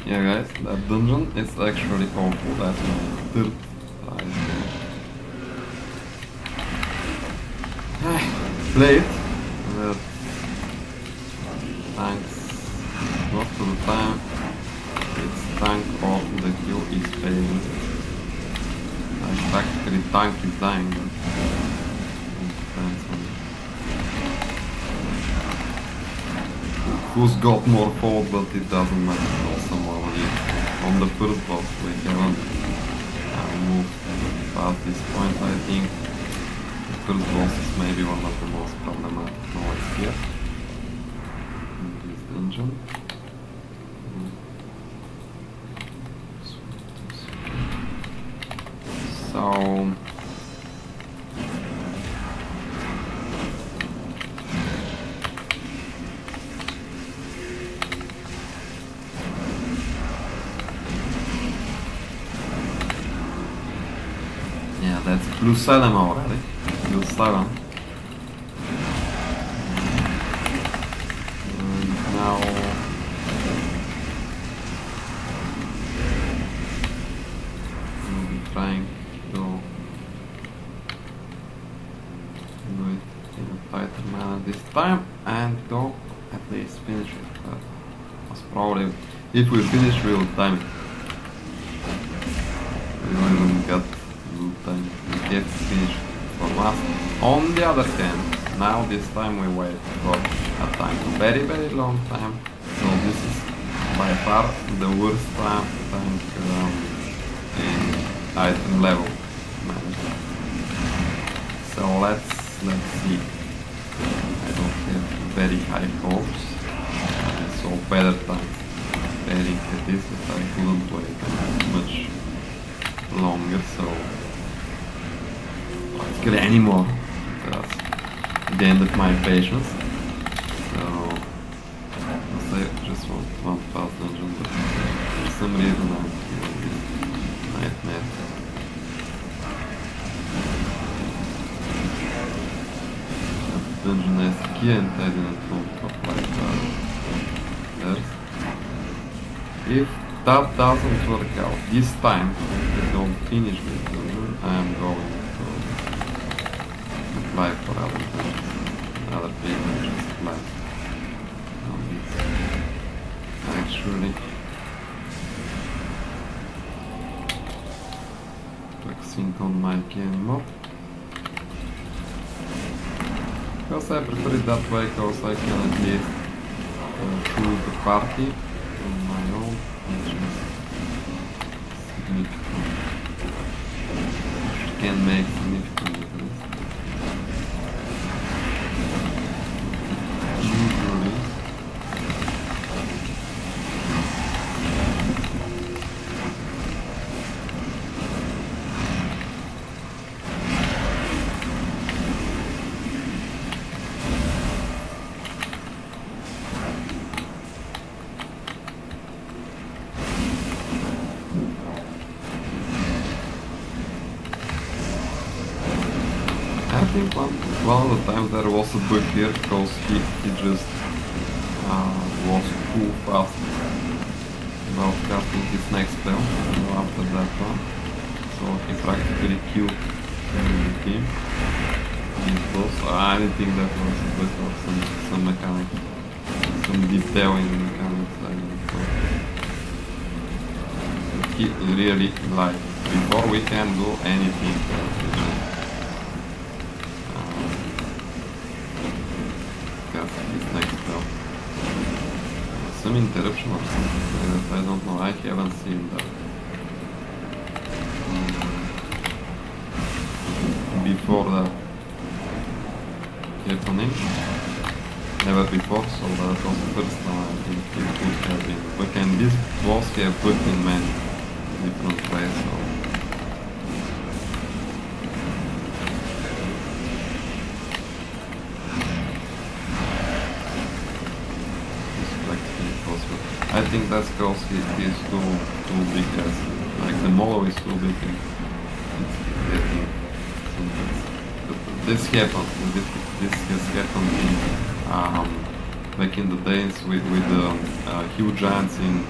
Yeah guys, that dungeon is actually awful. That's my third play it, but thanks most of the time it's tank or the kill is failing. Like practically tank is dying, but it depends on who's got more fault, but it doesn't matter. Also more on the first boss we haven't moved past this point. I think the first boss is maybe one of the most problematic noise here in this dungeon. So yeah, that's +7 already. +7. And now we'll be trying to do it in a tighter manner this time and go at least finish it. But most probably, if we finish, we will time it. We will even get good time. We have to finish for last. On the other hand, now this time we wait for a time, very long time. So this is by far the worst time in item level management. So let's see. I don't have very high hopes. I saw better times failing at this, but I couldn't wait much longer, so let's get anymore. That's the end of my patience. So I just want one fast dungeon, but for some reason I'm feeling this nightmare. Dungeon has key and I didn't want to apply theirs. If that doesn't work out this time, if we don't finish this dungeon, I am going to apply for other dungeons, other pages, apply on this. Actually, focusing on my game mode. Because I prefer it that way, because I can at least choose the party on my own, which is significant. Which can make significant difference. Usually, I think one of the times there was a bug here because he just was too fast about casting his next spell after that one. So he practically killed the team. His boss. I think that was a bit of some mechanics, some detail in the mechanics. I don't know. But he really, like, before we can do anything, some interruption or something like that, I don't know, I haven't seen that before that happening, never before, so that was the first time I think it could have been booked, and this boss have booked in many different ways, so I think that's because he is too big, as like the Molo is too big and it's getting sometimes. But this happens, this has happened back in the days with huge giants in.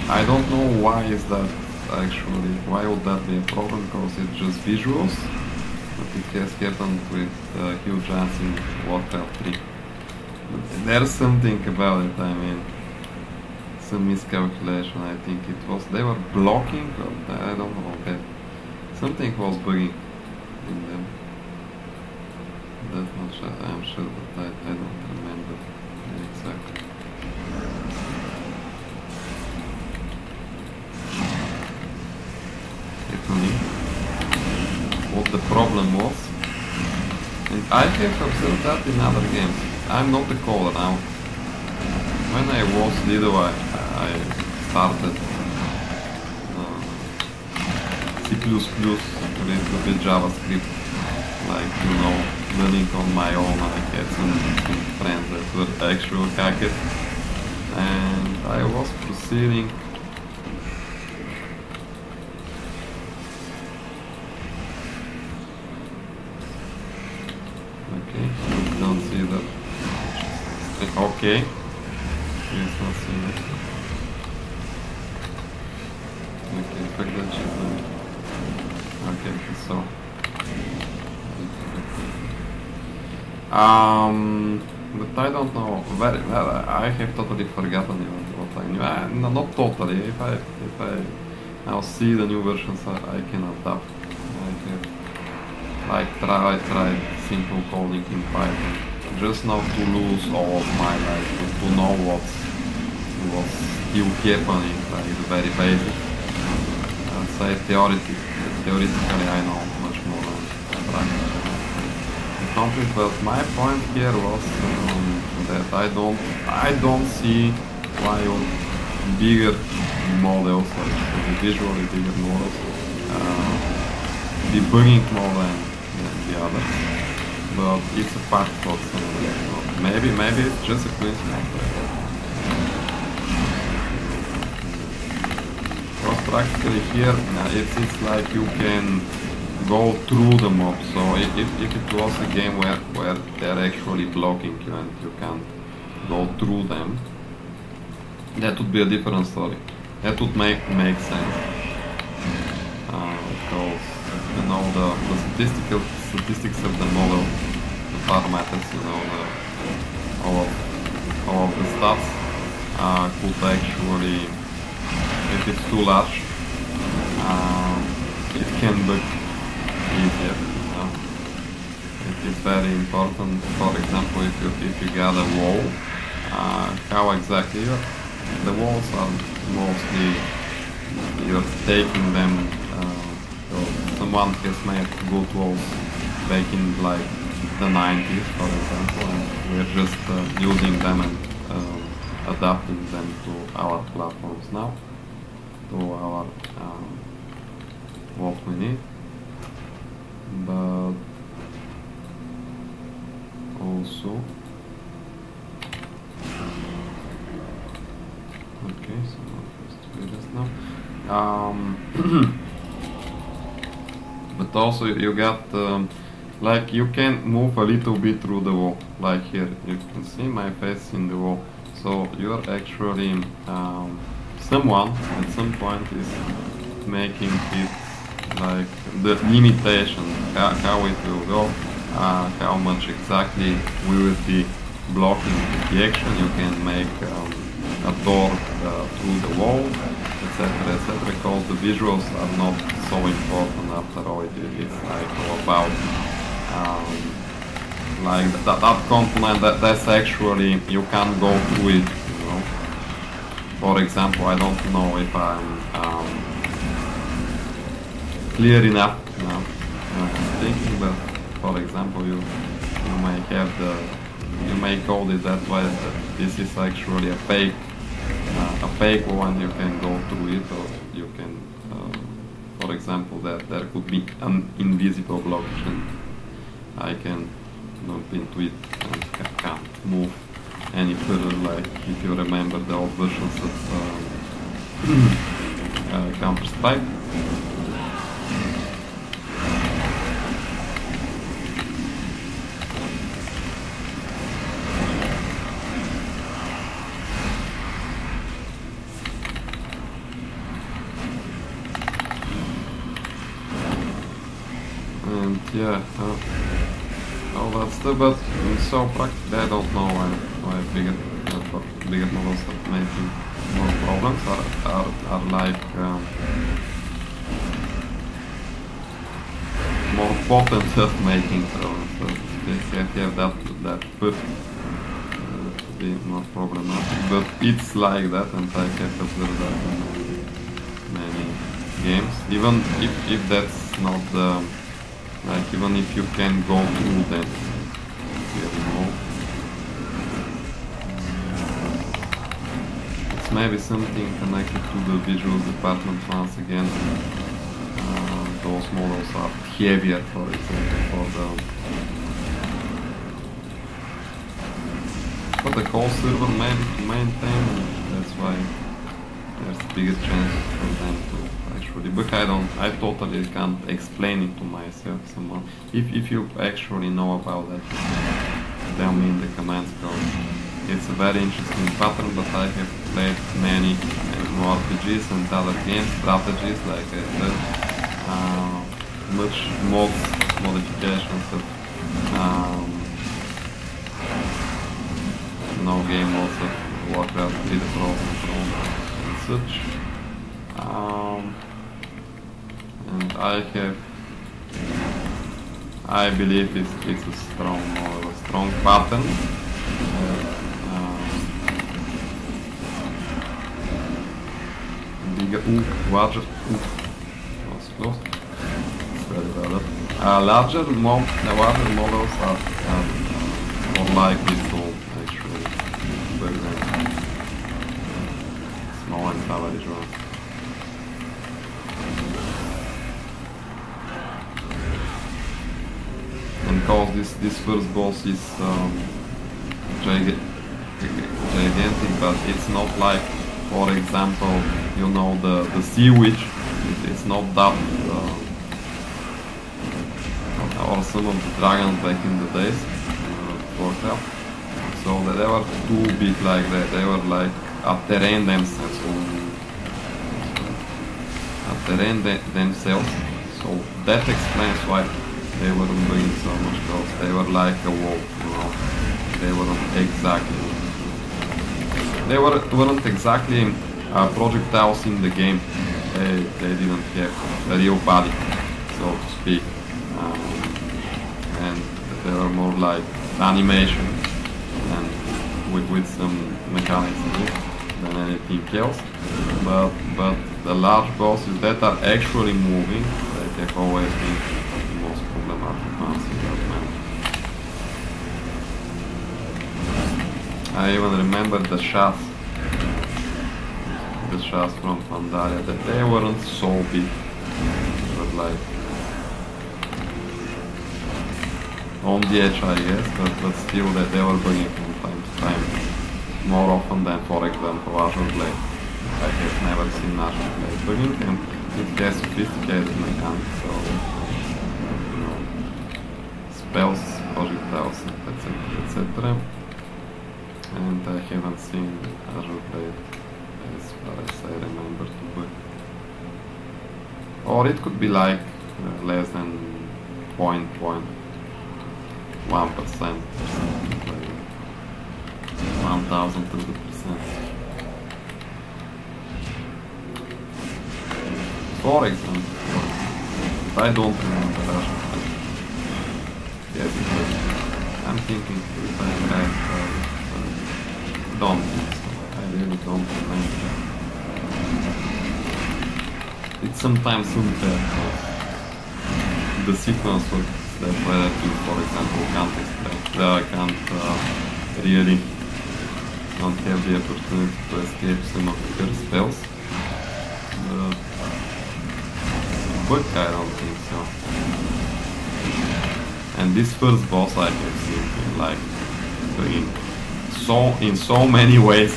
I don't know why is that actually. Why would that be a problem? Because it's just visuals. But it has happened with huge giants in Warcraft 3. But there's something about it. I mean, some miscalculation. I think it was they were blocking. Or I don't know. Okay, something was bugging in them. That much I'm sure, but I don't remember exactly. Actually, what the problem was, and I have observed that in other games. I'm not a coder now. When I was little, I started C++, a little bit JavaScript, like, you know, learning on my own. I had some friends that were actual hackers, and I was proceeding. Okay, you don't see that. Okay, he's not seeing it. Okay, forget that she's not. Okay, he saw. But I don't know. Very well. I have totally forgotten even what I knew. No, not totally. If I now see the new versions, I can adapt. I have like tried simple coding in Python, just not to lose all of my life, to know what's still happening, like the very basic. I'd say theoretically I know much more than practically. But my point here was that I don't see why bigger models, like visually bigger models, debugging more than the others. But it's a part of something. Maybe it's just a coincidence. Because practically here it's like you can go through the mob. So if it was a game where they're actually blocking you and you can't go through them, that would be a different story. That would make sense. Because you know the statistics of the model, the parameters, you know, all of the stats could actually, if it's too large, it can look easier. You know? It is very important. For example, if you got a wall, how exactly the walls are mostly you're taking them. Someone has made good walls back in like the 90s, for example, and we're just using them and adapting them to our platforms now, to our what we need. But also, okay, so just read this now. But also you got like you can move a little bit through the wall. Like here, you can see my face in the wall. So you're actually someone at some point is making it like the limitation, how it will go, how much exactly we will be blocking the action. You can make a door through the wall, etc., etc. Because the visuals are not so important after all. It's like all about like that component that's actually you can go through it. You know, for example, I don't know if I'm clear enough, you know, thinking, but for example, you may have you may code it that way that this is actually a fake one. You can go through it, or you can, for example, that there could be an invisible blockchain. I can bump into it and can't move any further. Like if you remember the old versions of Counter-Strike. And yeah, all that stuff, but so practically I don't know why bigger models are making more problems, are like more potent at making problems, so they have that put to be more problematic, but it's like that, and I have observed that in many games, even if that's not the, like, even if you can go through that really well. It's maybe something connected to the visual department once again. Those models are heavier, for example, for the whole server maybe to maintain, and that's why there's a bigger chance for them to actually, but I totally can't explain it to myself someone. If you actually know about that, tell me in the comments, because it's a very interesting pattern, but I have played many RPGs and other games, strategies, like I said, much modifications of no game modes of Warcraft, Elite Frozen and such. And I believe it's a strong pattern. Bigger, larger, was close. Larger models are more likely to actually bug them. Small and average ones. And because this first boss is gigantic, but it's not like, for example, you know, the sea witch. It's not that, or some of the dragons back in the days, Warcraft. So they were too big like that. They were like a terrain themselves. So that explains why they weren't doing so much, because they were like a wolf, you know. They weren't exactly projectiles in the game. They didn't have a real body, so to speak, and they were more like animation and with some mechanics in it than anything else. But the large bosses that are actually moving, they have always been the most problematic ones in that manner. I even remember the shots from Pandaria, that they weren't so big, but like on the edge, I guess, but still that they were bugging from time to time, more often than, for example, Azure Blade. I have never seen Azure Blade bugging, and it has sophisticated mechanics, so, you know, spells, projectiles, etc. And I haven't seen Azure Blade, as far as I remember, to bug. Or it could be like less than 0.1% or something, like 1000%. For example, if I don't remember Russian, yes, I'm thinking if I'm right, don't think so. I really don't remember. It's sometimes unfair, because the sequence works that way that you, for example, can't explain. Can't really don't have the opportunity to escape some of her spells. But I don't think so. And this first boss I have seen like in so many ways.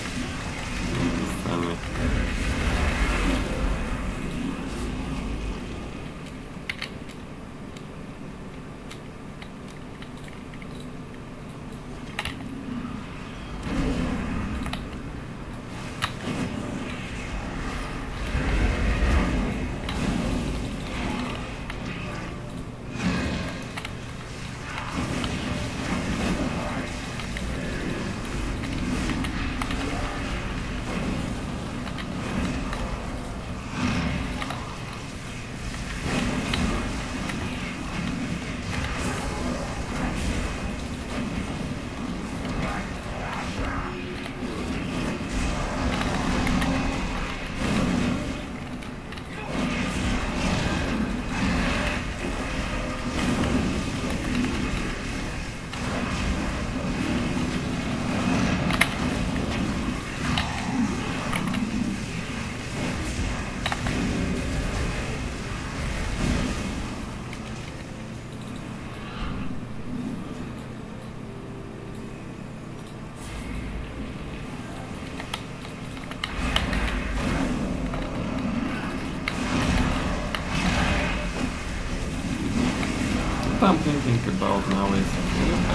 I'm thinking about now is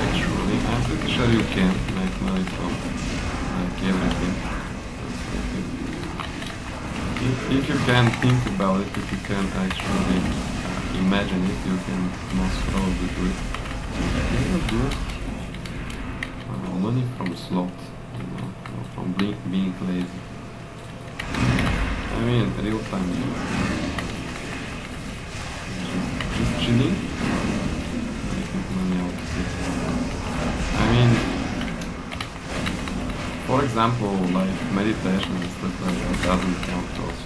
actually, I'm pretty sure you can make money from like everything. If you can think about it, if you can actually imagine it, you can most probably do it. You can do money from slot, you know, from being lazy. I mean, real time. Just chilling, making money out of it. I mean, for example, like meditation and stuff like that doesn't count towards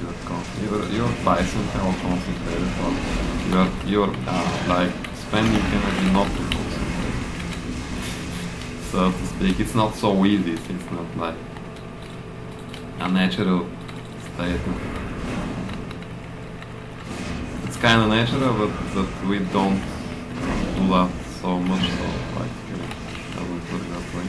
your Bison how concentrated, or your like spending energy not to concentrate, so to speak. It's not so easy. It's not like a natural state. It's kind of natural, but we don't do that so much, so like it doesn't work that way.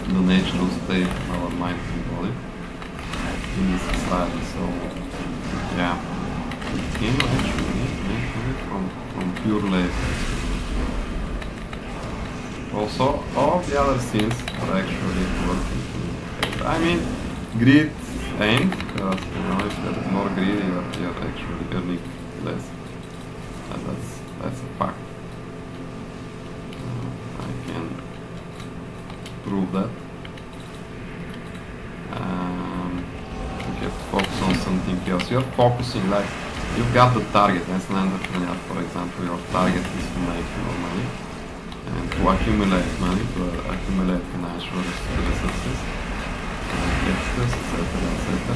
The natural state of our mind and body in this society, so yeah, it came actually from pure labor. Also, all the other scenes are actually working in favor. I mean, greed ain't, because you know, if there is more greed, you're actually earning less. And that's a fact. I can prove that. You have to focus on something else. You're focusing, like, you've got the target as an entrepreneur, for example. Your target is to make more money and to accumulate money, to accumulate financial resources, extras, etc.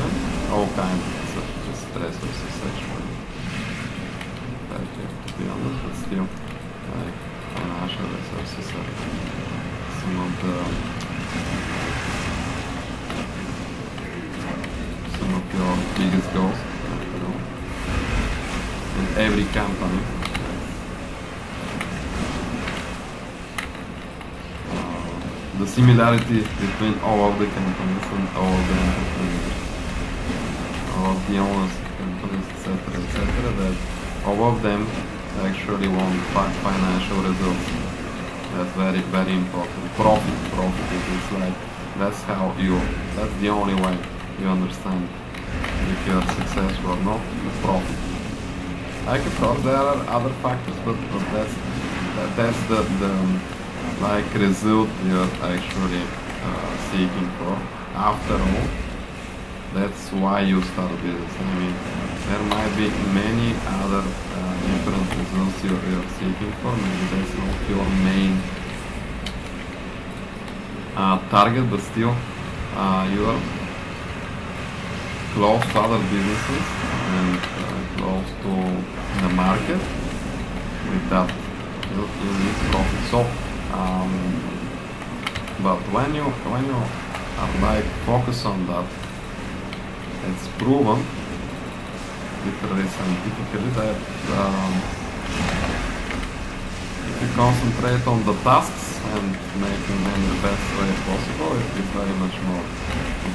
All kinds of resources actually. Like, to be honest, but still, like, financial resources are some of your biggest goals, after all. In every company. The similarity between all of the companies and all of the entrepreneurs, all of the owners of companies, etc., that all of them actually want financial results. That's very, very important. Profit, it is like, that's the only way you understand if you are successful or not, the profit. Like, of course, there are other factors, but that's the like result you're actually seeking for. After all, that's why you start a business. I mean, there might be many other different results you're seeking for. Maybe that's not your main target, but still you are close to other businesses and close to the market. With that, you need profit. So, but when you like focus on that, it's proven, literally scientifically, that if you concentrate on the tasks and making them the best way possible, it is very much more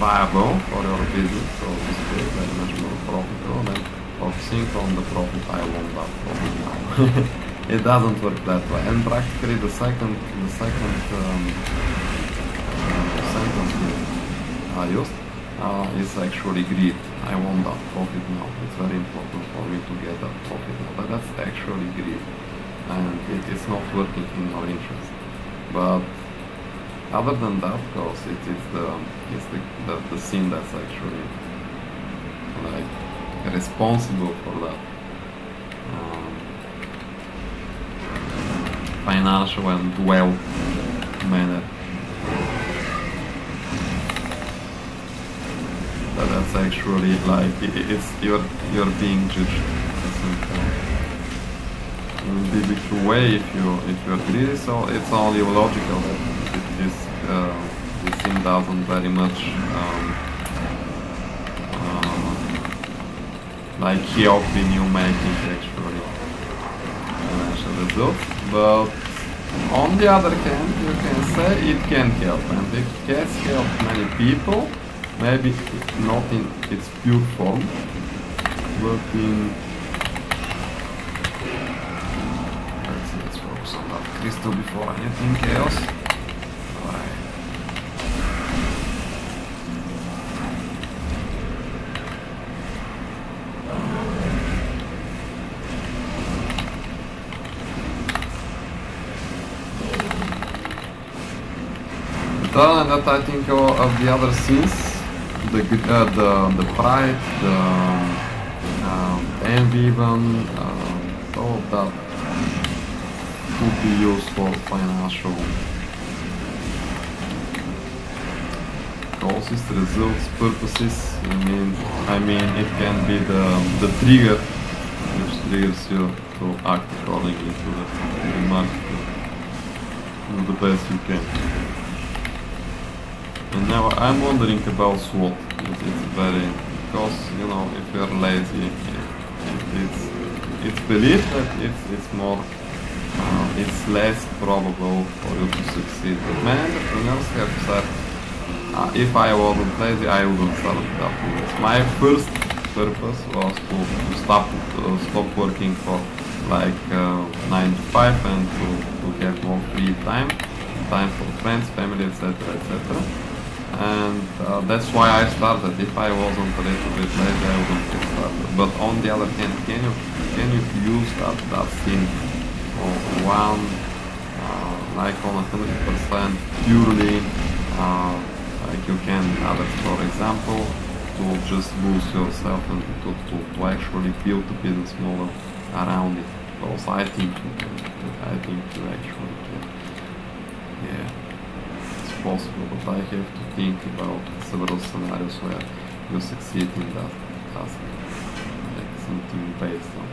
viable for your business, so to speak, very much more profitable than focusing on the profit. I want that profit now. It doesn't work that way, and practically the second sentence I used is actually greed. I want that profit now. It's very important for me to get that profit now, but that's actually greed, and it is not working in our interest. But other than that, of course, it's the sin that's actually like responsible for that. Financial and wealth manner. But that's actually like it's you're being judged. It will be the true way if you're greedy. So it's only logical that this thing doesn't very much like help in you making actually financial results. But on the other hand, you can say it can help, and it has helped many people, maybe not in its pure form, working. Let's focus on that crystal before anything else. Right. Other than that, I think of the other scenes, the pride, the envy even, all of that could be used for financial causes, results, purposes. I mean, it can be the trigger which triggers you to act accordingly to the market, do the best you can. And now I'm wondering about SWOT. It's very, because you know, if you're lazy, it's believed that it's more, it's less probable for you to succeed. But many entrepreneurs have said, if I wasn't lazy, I wouldn't start that business. My first purpose was to stop working for like 9 to 5 and to have more free time for friends, family, etc., etc. And that's why I started. If I wasn't a little bit lazy, I wouldn't get started. But on the other hand, can you use that thing one like on 100% purely like you can others, for example, to just boost yourself and to actually build the business model around it? Because I think you can. I think you actually can. Yeah. Possible, but I have to think about several scenarios where you succeed in that task, like something based on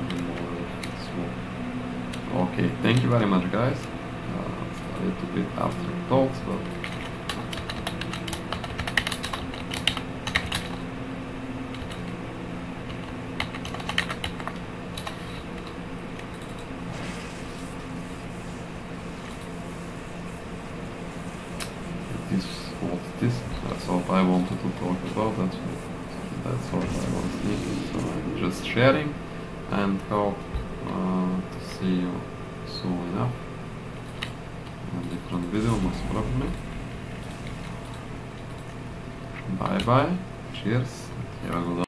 the more small. Okay, thank you very much, guys. It's a little bit after thoughts, but that's what I wanted to talk about. That's what I was thinking. So I'm just sharing and hope to see you soon enough in a different video, most probably. Bye bye. Cheers. Have a good